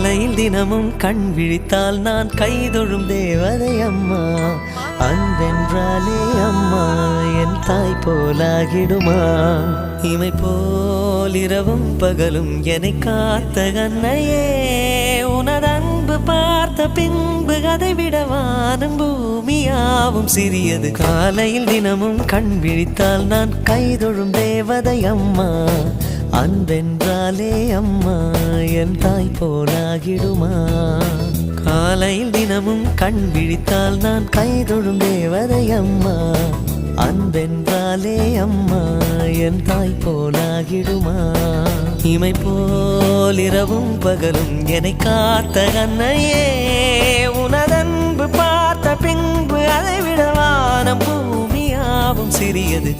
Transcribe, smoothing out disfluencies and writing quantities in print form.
காலையில் தினமும் கண் விழித்தால் நான் கைதொழும் தேவதை அம்மா. அன்பென்றாலே அம்மா என் தாய் போலாகிடுமா? இமை போல் இரவும் பகலும் என்னை காத்த கண்ணையே, உனது அன்பு பார்த்த பின்பு அதை விட வானம் பூமியாவும் சிறியது. காலையில் தினமும் கண் விழித்தால் நான் கைதொழும் தேவதை அம்மா. அன்பென்றாலே அம்மா என் தாய் போலாகிடுமா? காலையில் தினமும் கண் விழித்தால் நான் கைதொழும் தேவதை அம்மா. அன்பென்றாலே அம்மா என் தாய் போலாகிடுமா? இமை போல் இரவும் பகலும் என்னை காத்த கண்ணையே, உனதன்பு பார்த்த பின்பு அதை விட வானம் பூமியாவும் சிறியது.